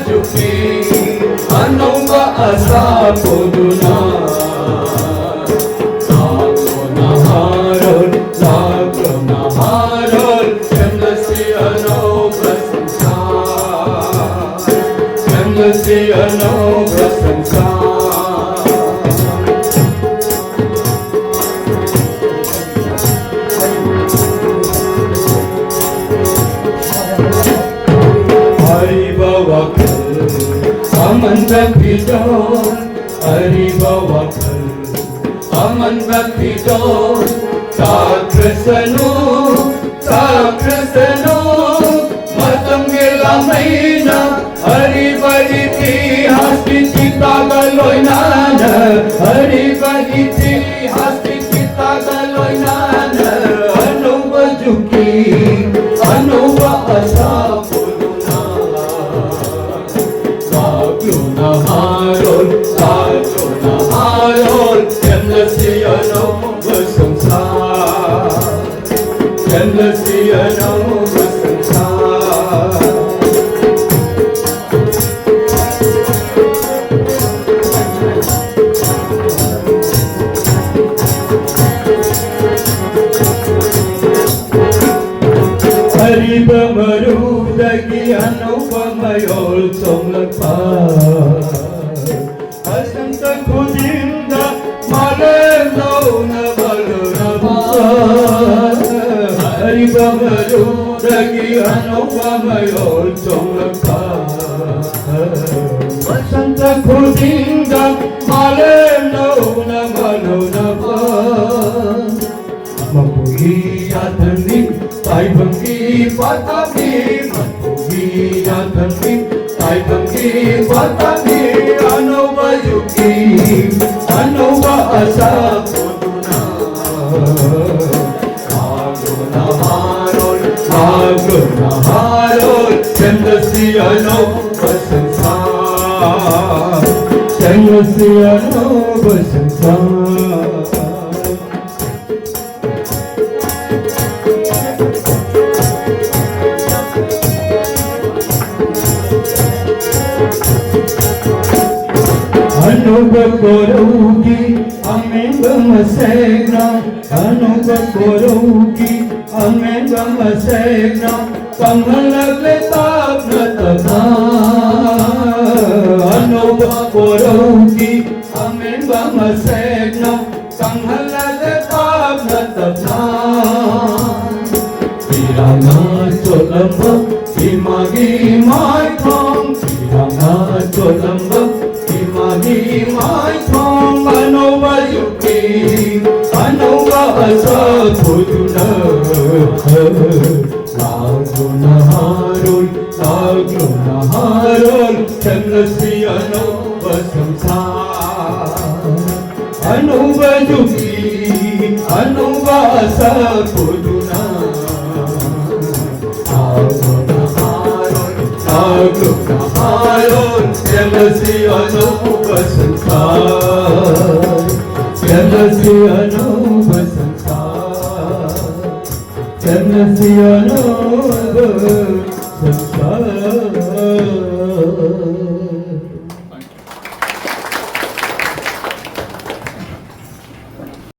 जुकी अनुवा असा पोदुना लागलो नहारोल चंदसी अनो प्रशंसा चंदसी अनो प्रशंसा Aman Bhakti-don, Hari Bhavakal. Aman Bhakti-don, Sakrasanu, Matam Gilamaina, Hari Bhajiti, Hasti Chita Galoinana, Hari Bhajiti, Hasti Chita Galoinana, Anuva Juki, Anuva Asap. Naharol, Candlesi ano vasansar, Candlesi ano vasansar. Hari Bamarudagi Anupamayol Somlakpar Asanta Kudinda Maleno Nabalunapar Hari Bamarudagi Anupamayol Somlakpar Asanta Kudinda Maleno Nabalunapar Mapuhi Yadhanim Tai Bhangi Patami Mapuhi Yadhanim Tai Bhangi Patami Anuva Yuki Anuva Asa Poduna Agro Naharol Candlesi ano vasansar Candlesi ano vasansar Anuva Korogi Amengama Segna Anuva Korogi Amengama Segna Kamalaglitab Natata Anuva Korogi Amengama Segna Kamalaglitab Natata Tirana Cholamba Imagi Mai Thong Tirana Cholamba Imagi Mai Thong Anuva Yuki Anuva Asa Poduna Laglo Naharol Candlesi ano vasansar Anuva Yuki Anuva Asa Poduna Laglo Naharol Candlesi ano vasansar Candlesi ano vasansar Candlesi ano vasansar